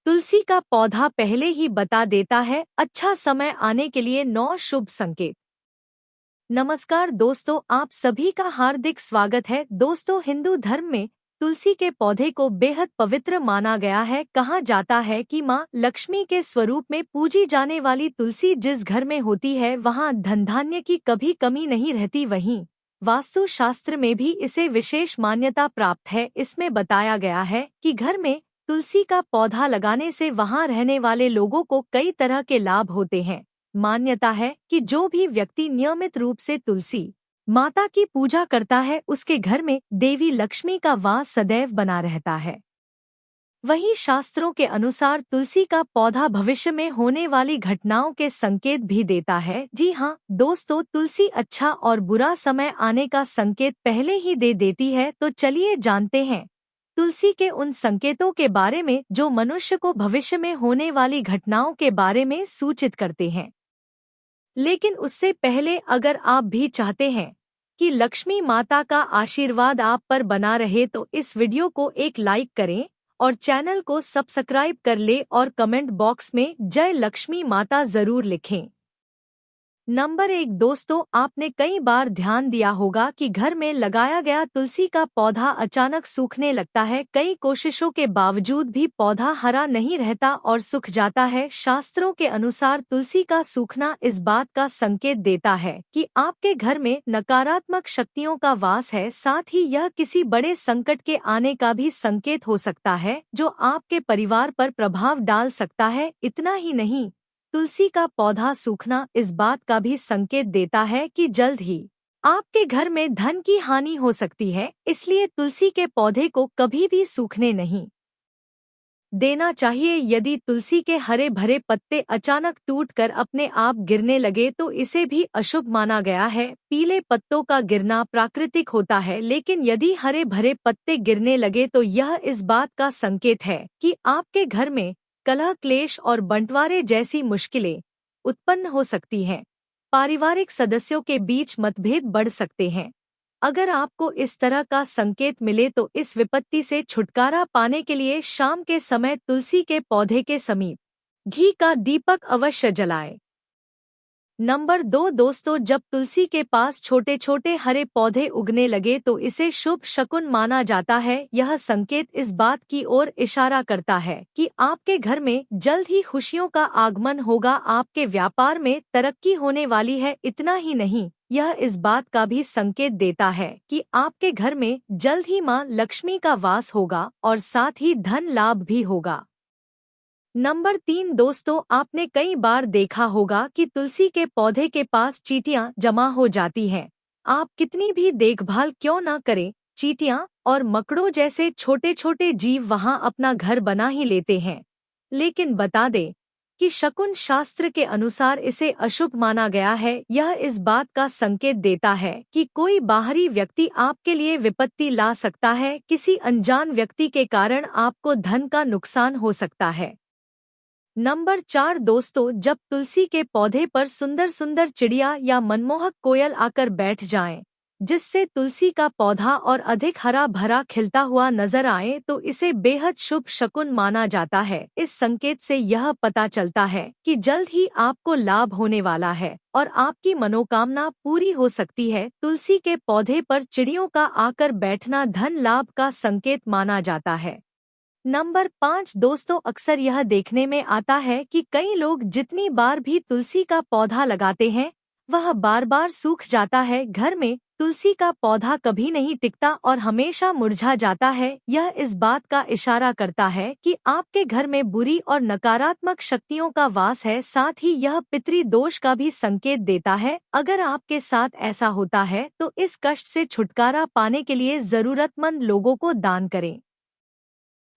तुलसी का पौधा पहले ही बता देता है अच्छा समय आने के लिए 9 शुभ संकेत। नमस्कार दोस्तों, आप सभी का हार्दिक स्वागत है। दोस्तों, हिंदू धर्म में तुलसी के पौधे को बेहद पवित्र माना गया है। कहा जाता है कि माँ लक्ष्मी के स्वरूप में पूजी जाने वाली तुलसी जिस घर में होती है वहाँ धन धान्य की कभी कमी नहीं रहती। वहीं वास्तु शास्त्र में भी इसे विशेष मान्यता प्राप्त है। इसमें बताया गया है कि घर में तुलसी का पौधा लगाने से वहां रहने वाले लोगों को कई तरह के लाभ होते हैं। मान्यता है कि जो भी व्यक्ति नियमित रूप से तुलसी माता की पूजा करता है उसके घर में देवी लक्ष्मी का वास सदैव बना रहता है। वहीं शास्त्रों के अनुसार तुलसी का पौधा भविष्य में होने वाली घटनाओं के संकेत भी देता है। जी हाँ दोस्तों, तुलसी अच्छा और बुरा समय आने का संकेत पहले ही दे देती है। तो चलिए जानते हैं तुलसी के उन संकेतों के बारे में जो मनुष्य को भविष्य में होने वाली घटनाओं के बारे में सूचित करते हैं। लेकिन उससे पहले अगर आप भी चाहते हैं कि लक्ष्मी माता का आशीर्वाद आप पर बना रहे तो इस वीडियो को एक लाइक करें और चैनल को सब्सक्राइब कर ले और कमेंट बॉक्स में जय लक्ष्मी माता जरूर लिखें। नंबर 1 दोस्तों, आपने कई बार ध्यान दिया होगा कि घर में लगाया गया तुलसी का पौधा अचानक सूखने लगता है। कई कोशिशों के बावजूद भी पौधा हरा नहीं रहता और सूख जाता है। शास्त्रों के अनुसार तुलसी का सूखना इस बात का संकेत देता है कि आपके घर में नकारात्मक शक्तियों का वास है। साथ ही यह किसी बड़े संकट के आने का भी संकेत हो सकता है जो आपके परिवार पर प्रभाव डाल सकता है। इतना ही नहीं, तुलसी का पौधा सूखना इस बात का भी संकेत देता है कि जल्द ही आपके घर में धन की हानि हो सकती है। इसलिए तुलसी के पौधे को कभी भी सूखने नहीं देना चाहिए। यदि तुलसी के हरे भरे पत्ते अचानक टूटकर अपने आप गिरने लगे तो इसे भी अशुभ माना गया है। पीले पत्तों का गिरना प्राकृतिक होता है, लेकिन यदि हरे भरे पत्ते गिरने लगे तो यह इस बात का संकेत है कि आपके घर में कलह, क्लेश और बंटवारे जैसी मुश्किलें उत्पन्न हो सकती हैं। पारिवारिक सदस्यों के बीच मतभेद बढ़ सकते हैं। अगर आपको इस तरह का संकेत मिले तो इस विपत्ति से छुटकारा पाने के लिए शाम के समय तुलसी के पौधे के समीप घी का दीपक अवश्य जलाएं। नंबर 2 दोस्तों, जब तुलसी के पास छोटे छोटे हरे पौधे उगने लगे तो इसे शुभ शकुन माना जाता है। यह संकेत इस बात की ओर इशारा करता है कि आपके घर में जल्द ही खुशियों का आगमन होगा, आपके व्यापार में तरक्की होने वाली है। इतना ही नहीं, यह इस बात का भी संकेत देता है कि आपके घर में जल्द ही मां लक्ष्मी का वास होगा और साथ ही धन लाभ भी होगा। नंबर 3 दोस्तों, आपने कई बार देखा होगा कि तुलसी के पौधे के पास चींटियां जमा हो जाती हैं। आप कितनी भी देखभाल क्यों न करें, चींटियां और मकड़ों जैसे छोटे छोटे जीव वहां अपना घर बना ही लेते हैं। लेकिन बता दें कि शकुन शास्त्र के अनुसार इसे अशुभ माना गया है। यह इस बात का संकेत देता है कि कोई बाहरी व्यक्ति आपके लिए विपत्ति ला सकता है। किसी अनजान व्यक्ति के कारण आपको धन का नुकसान हो सकता है। नंबर 4 दोस्तों, जब तुलसी के पौधे पर सुंदर सुंदर चिड़िया या मनमोहक कोयल आकर बैठ जाएं, जिससे तुलसी का पौधा और अधिक हरा भरा खिलता हुआ नजर आए तो इसे बेहद शुभ शकुन माना जाता है। इस संकेत से यह पता चलता है कि जल्द ही आपको लाभ होने वाला है और आपकी मनोकामना पूरी हो सकती है। तुलसी के पौधे पर चिड़ियों का आकर बैठना धन लाभ का संकेत माना जाता है। नंबर 5 दोस्तों, अक्सर यह देखने में आता है कि कई लोग जितनी बार भी तुलसी का पौधा लगाते हैं वह बार बार सूख जाता है। घर में तुलसी का पौधा कभी नहीं टिकता और हमेशा मुरझा जाता है। यह इस बात का इशारा करता है कि आपके घर में बुरी और नकारात्मक शक्तियों का वास है। साथ ही यह पितृदोष का भी संकेत देता है। अगर आपके साथ ऐसा होता है तो इस कष्ट से छुटकारा पाने के लिए जरूरतमंद लोगों को दान करें।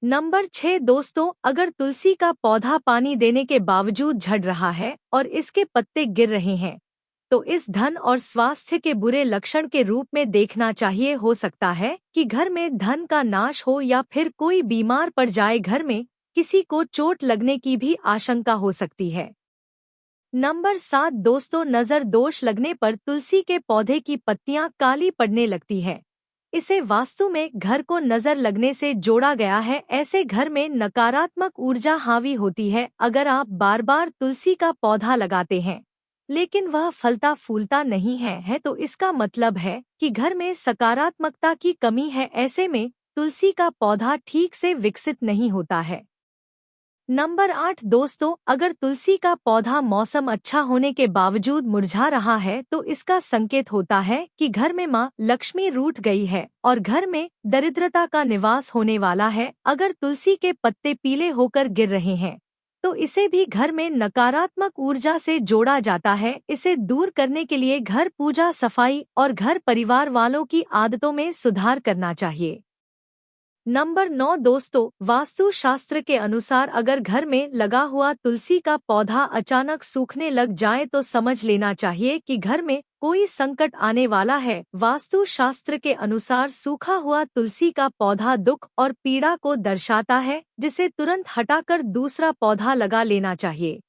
नंबर 6 दोस्तों, अगर तुलसी का पौधा पानी देने के बावजूद झड़ रहा है और इसके पत्ते गिर रहे हैं तो इस धन और स्वास्थ्य के बुरे लक्षण के रूप में देखना चाहिए। हो सकता है कि घर में धन का नाश हो या फिर कोई बीमार पड़ जाए। घर में किसी को चोट लगने की भी आशंका हो सकती है। नंबर 7 दोस्तों, नजर दोष लगने पर तुलसी के पौधे की पत्तियां काली पड़ने लगती है। इसे वास्तु में घर को नजर लगने से जोड़ा गया है। ऐसे घर में नकारात्मक ऊर्जा हावी होती है। अगर आप बार बार तुलसी का पौधा लगाते हैं लेकिन वह फलता फूलता नहीं है तो इसका मतलब है कि घर में सकारात्मकता की कमी है। ऐसे में तुलसी का पौधा ठीक से विकसित नहीं होता है। नंबर 8 दोस्तों, अगर तुलसी का पौधा मौसम अच्छा होने के बावजूद मुरझा रहा है तो इसका संकेत होता है कि घर में माँ लक्ष्मी रूठ गई है और घर में दरिद्रता का निवास होने वाला है। अगर तुलसी के पत्ते पीले होकर गिर रहे हैं तो इसे भी घर में नकारात्मक ऊर्जा से जोड़ा जाता है। इसे दूर करने के लिए घर पूजा, सफाई और घर परिवार वालों की आदतों में सुधार करना चाहिए। नंबर 9 दोस्तों, वास्तु शास्त्र के अनुसार अगर घर में लगा हुआ तुलसी का पौधा अचानक सूखने लग जाए तो समझ लेना चाहिए कि घर में कोई संकट आने वाला है। वास्तु शास्त्र के अनुसार सूखा हुआ तुलसी का पौधा दुख और पीड़ा को दर्शाता है, जिसे तुरंत हटाकर दूसरा पौधा लगा लेना चाहिए।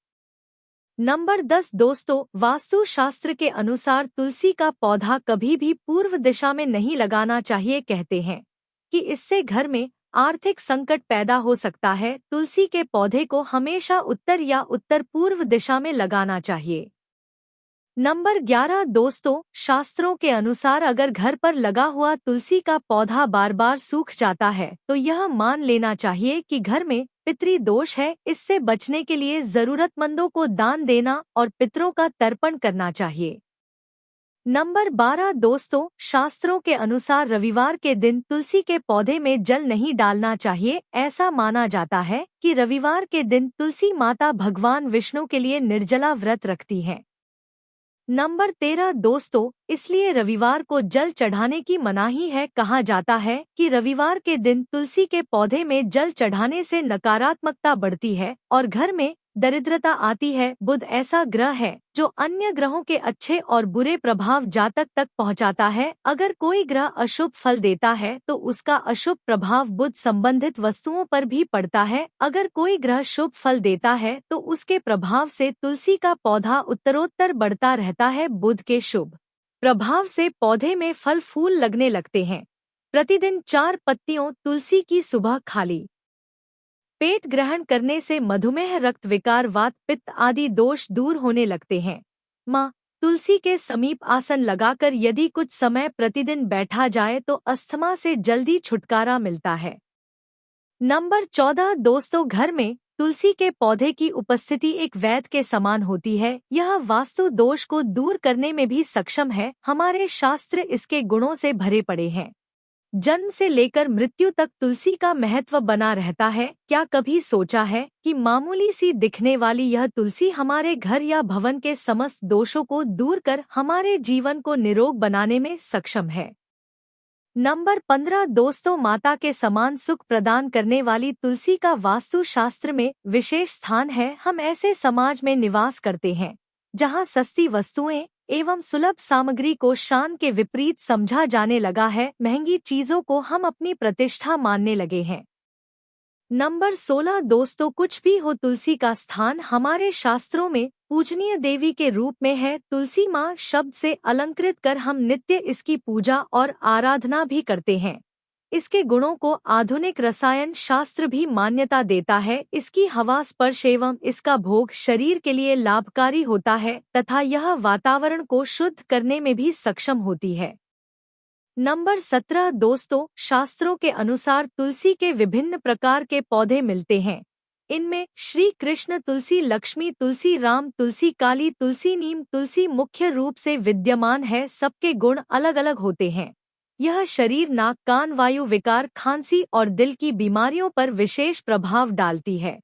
नंबर 10 दोस्तों, वास्तु शास्त्र के अनुसार तुलसी का पौधा कभी भी पूर्व दिशा में नहीं लगाना चाहिए। कहते हैं कि इससे घर में आर्थिक संकट पैदा हो सकता है। तुलसी के पौधे को हमेशा उत्तर या उत्तर पूर्व दिशा में लगाना चाहिए। नंबर 11 दोस्तों, शास्त्रों के अनुसार अगर घर पर लगा हुआ तुलसी का पौधा बार बार सूख जाता है तो यह मान लेना चाहिए कि घर में पितृ दोष है। इससे बचने के लिए जरूरतमंदों को दान देना और पितरों का तर्पण करना चाहिए। नंबर 12 दोस्तों, शास्त्रों के अनुसार रविवार के दिन तुलसी के पौधे में जल नहीं डालना चाहिए। ऐसा माना जाता है कि रविवार के दिन तुलसी माता भगवान विष्णु के लिए निर्जला व्रत रखती हैं। नंबर 13 दोस्तों, इसलिए रविवार को जल चढ़ाने की मनाही है। कहा जाता है कि रविवार के दिन तुलसी के पौधे में जल चढ़ाने से नकारात्मकता बढ़ती है और घर में दरिद्रता आती है। बुध ऐसा ग्रह है जो अन्य ग्रहों के अच्छे और बुरे प्रभाव जातक तक पहुंचाता है। अगर कोई ग्रह अशुभ फल देता है तो उसका अशुभ प्रभाव बुध संबंधित वस्तुओं पर भी पड़ता है। अगर कोई ग्रह शुभ फल देता है तो उसके प्रभाव से तुलसी का पौधा उत्तरोत्तर बढ़ता रहता है। बुध के शुभ प्रभाव से पौधे में फल फूल लगने लगते हैं। प्रतिदिन 4 पत्तियों तुलसी की सुबह खाली पेट ग्रहण करने से मधुमेह, रक्त विकार, वात, पित्त आदि दोष दूर होने लगते हैं। माँ तुलसी के समीप आसन लगाकर यदि कुछ समय प्रतिदिन बैठा जाए तो अस्थमा से जल्दी छुटकारा मिलता है। नंबर 14 दोस्तों, घर में तुलसी के पौधे की उपस्थिति एक वैद्य के समान होती है। यह वास्तु दोष को दूर करने में भी सक्षम है। हमारे शास्त्र इसके गुणों से भरे पड़े हैं। जन्म से लेकर मृत्यु तक तुलसी का महत्व बना रहता है। क्या कभी सोचा है कि मामूली सी दिखने वाली यह तुलसी हमारे घर या भवन के समस्त दोषों को दूर कर हमारे जीवन को निरोग बनाने में सक्षम है। नंबर 15 दोस्तों, माता के समान सुख प्रदान करने वाली तुलसी का वास्तु शास्त्र में विशेष स्थान है। हम ऐसे समाज में निवास करते हैं जहां सस्ती वस्तुएं एवं सुलभ सामग्री को शान के विपरीत समझा जाने लगा है। महंगी चीजों को हम अपनी प्रतिष्ठा मानने लगे हैं। नंबर 16 दोस्तों, कुछ भी हो तुलसी का स्थान हमारे शास्त्रों में पूजनीय देवी के रूप में है। तुलसी माँ शब्द से अलंकृत कर हम नित्य इसकी पूजा और आराधना भी करते हैं। इसके गुणों को आधुनिक रसायन शास्त्र भी मान्यता देता है। इसकी हवा, स्पर्श एवं इसका भोग शरीर के लिए लाभकारी होता है तथा यह वातावरण को शुद्ध करने में भी सक्षम होती है। नंबर 17 दोस्तों, शास्त्रों के अनुसार तुलसी के विभिन्न प्रकार के पौधे मिलते हैं। इनमें श्री कृष्ण तुलसी, लक्ष्मी तुलसी, राम तुलसी, काली तुलसी, नीम तुलसी मुख्य रूप से विद्यमान है। सबके गुण अलग अलग होते हैं। यह शरीर, नाक, कान, वायु विकार, खांसी और दिल की बीमारियों पर विशेष प्रभाव डालती है।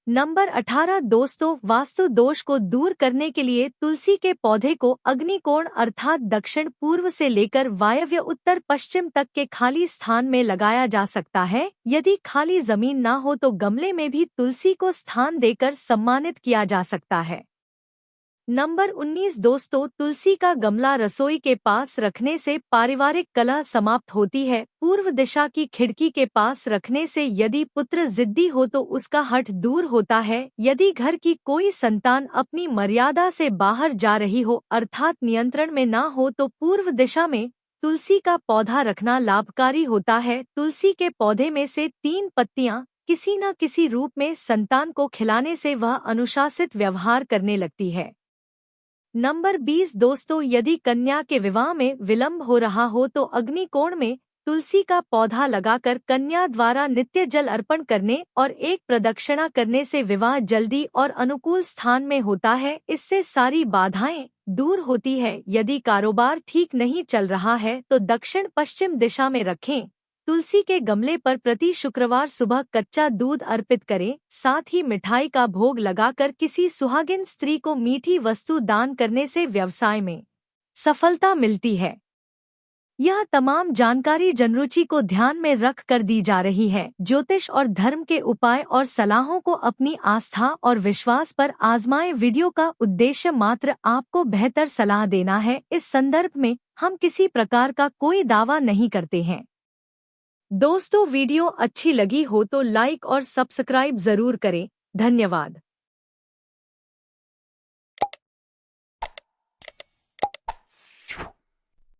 नंबर 18 दोस्तों, वास्तु दोष को दूर करने के लिए तुलसी के पौधे को अग्निकोण अर्थात दक्षिण पूर्व से लेकर वायव्य उत्तर पश्चिम तक के खाली स्थान में लगाया जा सकता है। यदि खाली जमीन ना हो तो गमले में भी तुलसी को स्थान देकर सम्मानित किया जा सकता है। नंबर 19 दोस्तों, तुलसी का गमला रसोई के पास रखने से पारिवारिक कलह समाप्त होती है। पूर्व दिशा की खिड़की के पास रखने से यदि पुत्र जिद्दी हो तो उसका हठ दूर होता है। यदि घर की कोई संतान अपनी मर्यादा से बाहर जा रही हो अर्थात नियंत्रण में ना हो तो पूर्व दिशा में तुलसी का पौधा रखना लाभकारी होता है। तुलसी के पौधे में से 3 पत्तियां किसी न किसी रूप में संतान को खिलाने से वह अनुशासित व्यवहार करने लगती है। नंबर 20 दोस्तों, यदि कन्या के विवाह में विलंब हो रहा हो तो अग्निकोण में तुलसी का पौधा लगाकर कन्या द्वारा नित्य जल अर्पण करने और एक प्रदक्षिणा करने से विवाह जल्दी और अनुकूल स्थान में होता है। इससे सारी बाधाएं दूर होती है। यदि कारोबार ठीक नहीं चल रहा है तो दक्षिण पश्चिम दिशा में रखें। तुलसी के गमले पर प्रति शुक्रवार सुबह कच्चा दूध अर्पित करें। साथ ही मिठाई का भोग लगाकर किसी सुहागिन स्त्री को मीठी वस्तु दान करने से व्यवसाय में सफलता मिलती है। यह तमाम जानकारी जनरुचि को ध्यान में रख कर दी जा रही है। ज्योतिष और धर्म के उपाय और सलाहों को अपनी आस्था और विश्वास पर आजमाएं। वीडियो का उद्देश्य मात्र आपको बेहतर सलाह देना है। इस संदर्भ में हम किसी प्रकार का कोई दावा नहीं करते हैं। दोस्तों, वीडियो अच्छी लगी हो तो लाइक और सब्सक्राइब जरूर करें। धन्यवाद।